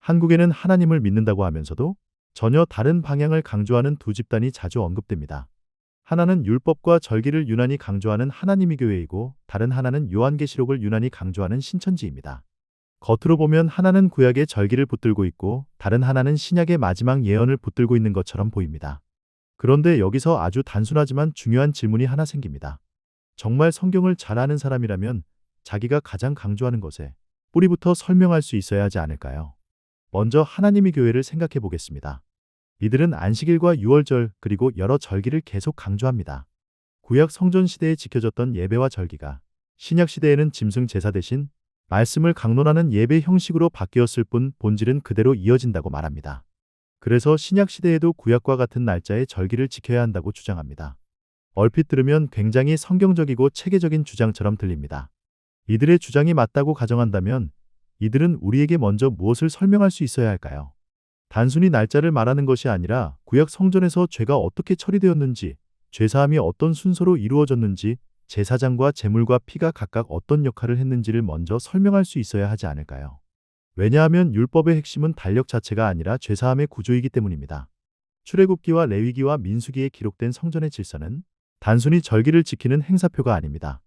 한국에는 하나님을 믿는다고 하면서도 전혀 다른 방향을 강조하는 두 집단이 자주 언급됩니다. 하나는 율법과 절기를 유난히 강조하는 하나님의 교회이고, 다른 하나는 요한계시록을 유난히 강조하는 신천지입니다. 겉으로 보면 하나는 구약의 절기를 붙들고 있고, 다른 하나는 신약의 마지막 예언을 붙들고 있는 것처럼 보입니다. 그런데 여기서 아주 단순하지만 중요한 질문이 하나 생깁니다. 정말 성경을 잘 아는 사람이라면 자기가 가장 강조하는 것에 뿌리부터 설명할 수 있어야 하지 않을까요? 먼저 하나님의 교회를 생각해 보겠습니다. 이들은 안식일과 유월절 그리고 여러 절기를 계속 강조합니다. 구약 성전 시대에 지켜졌던 예배와 절기가 신약 시대에는 짐승 제사 대신 말씀을 강론하는 예배 형식으로 바뀌었을 뿐 본질은 그대로 이어진다고 말합니다. 그래서 신약 시대에도 구약과 같은 날짜의 절기를 지켜야 한다고 주장합니다. 얼핏 들으면 굉장히 성경적이고 체계적인 주장처럼 들립니다. 이들의 주장이 맞다고 가정한다면 이들은 우리에게 먼저 무엇을 설명할 수 있어야 할까요? 단순히 날짜를 말하는 것이 아니라 구약 성전에서 죄가 어떻게 처리되었는지, 죄사함이 어떤 순서로 이루어졌는지, 제사장과 제물과 피가 각각 어떤 역할을 했는지를 먼저 설명할 수 있어야 하지 않을까요? 왜냐하면 율법의 핵심은 달력 자체가 아니라 죄사함의 구조이기 때문입니다. 출애굽기와 레위기와 민수기에 기록된 성전의 질서는 단순히 절기를 지키는 행사표가 아닙니다.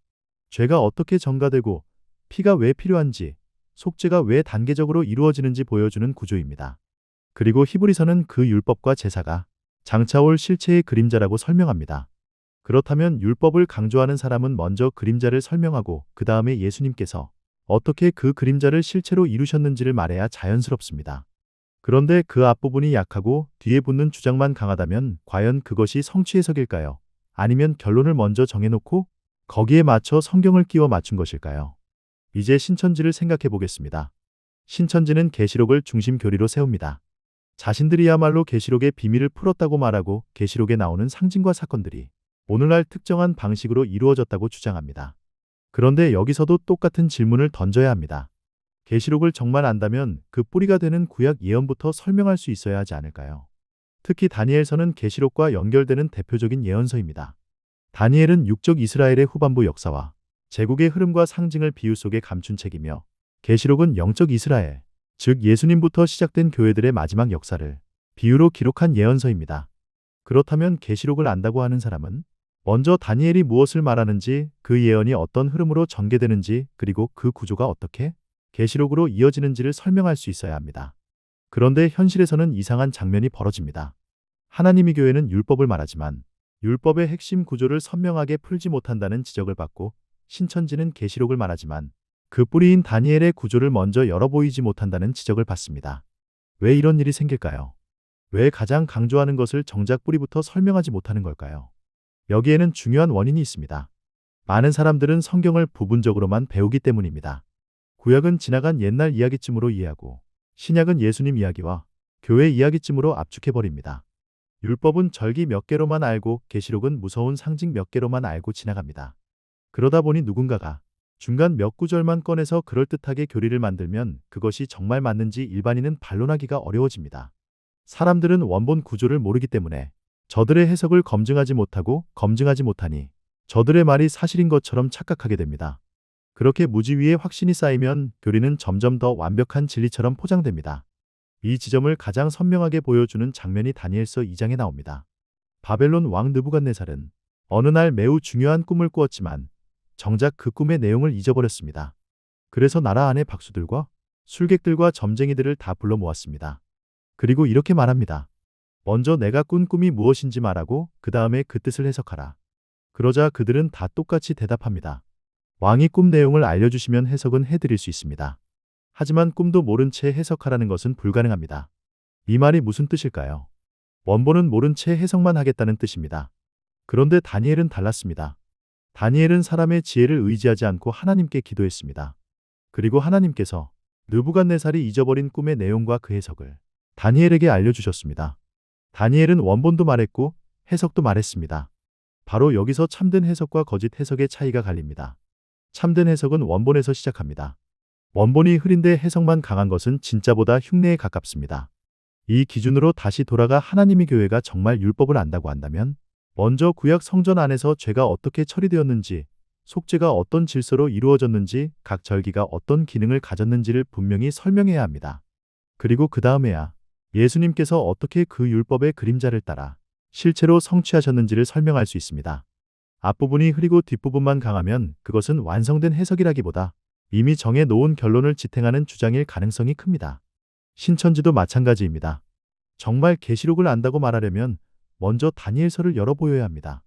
죄가 어떻게 전가되고 피가 왜 필요한지, 속죄가 왜 단계적으로 이루어지는지 보여주는 구조입니다. 그리고 히브리서는 그 율법과 제사가 장차 올 실체의 그림자라고 설명합니다. 그렇다면 율법을 강조하는 사람은 먼저 그림자를 설명하고 그 다음에 예수님께서 어떻게 그 그림자를 실체로 이루셨는지를 말해야 자연스럽습니다. 그런데 그 앞부분이 약하고 뒤에 붙는 주장만 강하다면 과연 그것이 성취 해석일까요? 아니면 결론을 먼저 정해놓고 거기에 맞춰 성경을 끼워 맞춘 것일까요? 이제 신천지를 생각해 보겠습니다. 신천지는 계시록을 중심 교리로 세웁니다. 자신들이야말로 계시록의 비밀을 풀었다고 말하고 계시록에 나오는 상징과 사건들이 오늘날 특정한 방식으로 이루어졌다고 주장합니다. 그런데 여기서도 똑같은 질문을 던져야 합니다. 계시록을 정말 안다면 그 뿌리가 되는 구약 예언부터 설명할 수 있어야 하지 않을까요? 특히 다니엘서는 계시록과 연결되는 대표적인 예언서입니다. 다니엘은 육적 이스라엘의 후반부 역사와 제국의 흐름과 상징을 비유 속에 감춘 책이며, 계시록은 영적 이스라엘, 즉 예수님부터 시작된 교회들의 마지막 역사를 비유로 기록한 예언서입니다. 그렇다면 계시록을 안다고 하는 사람은 먼저 다니엘이 무엇을 말하는지, 그 예언이 어떤 흐름으로 전개되는지, 그리고 그 구조가 어떻게 계시록으로 이어지는지를 설명할 수 있어야 합니다. 그런데 현실에서는 이상한 장면이 벌어집니다. 하나님의 교회는 율법을 말하지만 율법의 핵심 구조를 선명하게 풀지 못한다는 지적을 받고, 신천지는 계시록을 말하지만 그 뿌리인 다니엘의 구조를 먼저 열어 보이지 못한다는 지적을 받습니다. 왜 이런 일이 생길까요? 왜 가장 강조하는 것을 정작 뿌리부터 설명하지 못하는 걸까요? 여기에는 중요한 원인이 있습니다. 많은 사람들은 성경을 부분적으로만 배우기 때문입니다. 구약은 지나간 옛날 이야기쯤으로 이해하고, 신약은 예수님 이야기와 교회 이야기쯤으로 압축해버립니다. 율법은 절기 몇 개로만 알고 계시록은 무서운 상징 몇 개로만 알고 지나갑니다. 그러다 보니 누군가가 중간 몇 구절만 꺼내서 그럴듯하게 교리를 만들면 그것이 정말 맞는지 일반인은 반론하기가 어려워집니다. 사람들은 원본 구조를 모르기 때문에 저들의 해석을 검증하지 못하고, 검증하지 못하니 저들의 말이 사실인 것처럼 착각하게 됩니다. 그렇게 무지 위에 확신이 쌓이면 교리는 점점 더 완벽한 진리처럼 포장됩니다. 이 지점을 가장 선명하게 보여주는 장면이 다니엘서 2장에 나옵니다. 바벨론 왕 느부갓네살은 어느 날 매우 중요한 꿈을 꾸었지만 정작 그 꿈의 내용을 잊어버렸습니다. 그래서 나라 안의 박수들과 술객들과 점쟁이들을 다 불러 모았습니다. 그리고 이렇게 말합니다. 먼저 내가 꾼 꿈이 무엇인지 말하고 그 다음에 그 뜻을 해석하라. 그러자 그들은 다 똑같이 대답합니다. 왕이 꿈 내용을 알려주시면 해석은 해드릴 수 있습니다. 하지만 꿈도 모른 채 해석하라는 것은 불가능합니다. 이 말이 무슨 뜻일까요? 원본은 모른 채 해석만 하겠다는 뜻입니다. 그런데 다니엘은 달랐습니다. 다니엘은 사람의 지혜를 의지하지 않고 하나님께 기도했습니다. 그리고 하나님께서 느부갓네살이 잊어버린 꿈의 내용과 그 해석을 다니엘에게 알려주셨습니다. 다니엘은 원본도 말했고 해석도 말했습니다. 바로 여기서 참된 해석과 거짓 해석의 차이가 갈립니다. 참된 해석은 원본에서 시작합니다. 원본이 흐린데 해석만 강한 것은 진짜보다 흉내에 가깝습니다. 이 기준으로 다시 돌아가 하나님의 교회가 정말 율법을 안다고 한다면 먼저 구약 성전 안에서 죄가 어떻게 처리되었는지, 속죄가 어떤 질서로 이루어졌는지, 각 절기가 어떤 기능을 가졌는지를 분명히 설명해야 합니다. 그리고 그 다음에야 예수님께서 어떻게 그 율법의 그림자를 따라 실체로 성취하셨는지를 설명할 수 있습니다. 앞부분이 흐리고 뒷부분만 강하면 그것은 완성된 해석이라기보다 이미 정해 놓은 결론을 지탱하는 주장일 가능성이 큽니다. 신천지도 마찬가지입니다. 정말 계시록을 안다고 말하려면 먼저 다니엘서를 열어보여야 합니다.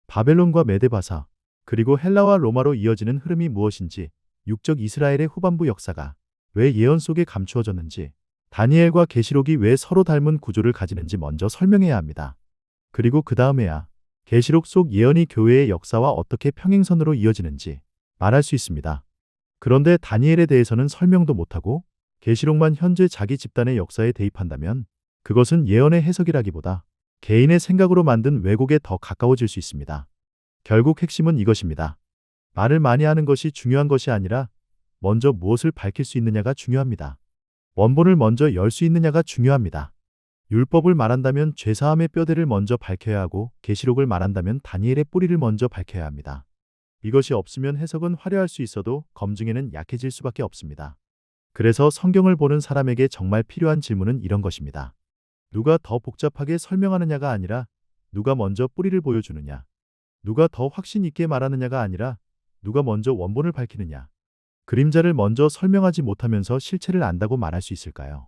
바벨론과 메데바사, 그리고 헬라와 로마로 이어지는 흐름이 무엇인지, 육적 이스라엘의 후반부 역사가 왜 예언 속에 감추어졌는지, 다니엘과 계시록이 왜 서로 닮은 구조를 가지는지 먼저 설명해야 합니다. 그리고 그 다음에야 계시록 속 예언이 교회의 역사와 어떻게 평행선으로 이어지는지 말할 수 있습니다. 그런데 다니엘에 대해서는 설명도 못하고 계시록만 현재 자기 집단의 역사에 대입한다면 그것은 예언의 해석이라기보다 개인의 생각으로 만든 왜곡에 더 가까워질 수 있습니다. 결국 핵심은 이것입니다. 말을 많이 하는 것이 중요한 것이 아니라 먼저 무엇을 밝힐 수 있느냐가 중요합니다. 원본을 먼저 열 수 있느냐가 중요합니다. 율법을 말한다면 죄사함의 뼈대를 먼저 밝혀야 하고 계시록을 말한다면 다니엘의 뿌리를 먼저 밝혀야 합니다. 이것이 없으면 해석은 화려할 수 있어도 검증에는 약해질 수밖에 없습니다. 그래서 성경을 보는 사람에게 정말 필요한 질문은 이런 것입니다. 누가 더 복잡하게 설명하느냐가 아니라 누가 먼저 뿌리를 보여주느냐. 누가 더 확신 있게 말하느냐가 아니라 누가 먼저 원본을 밝히느냐. 그림자를 먼저 설명하지 못하면서 실체를 안다고 말할 수 있을까요?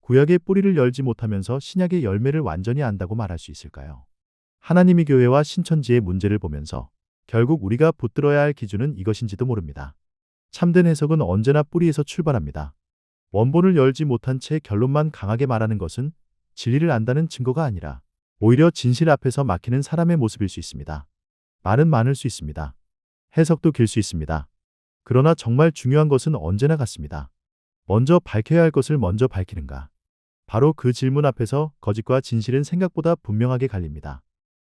구약의 뿌리를 열지 못하면서 신약의 열매를 완전히 안다고 말할 수 있을까요? 하나님이 교회와 신천지의 문제를 보면서 결국 우리가 붙들어야 할 기준은 이것인지도 모릅니다. 참된 해석은 언제나 뿌리에서 출발합니다. 원본을 열지 못한 채 결론만 강하게 말하는 것은 진리를 안다는 증거가 아니라 오히려 진실 앞에서 막히는 사람의 모습일 수 있습니다. 말은 많을 수 있습니다. 해석도 길 수 있습니다. 그러나 정말 중요한 것은 언제나 같습니다. 먼저 밝혀야 할 것을 먼저 밝히는가. 바로 그 질문 앞에서 거짓과 진실은 생각보다 분명하게 갈립니다.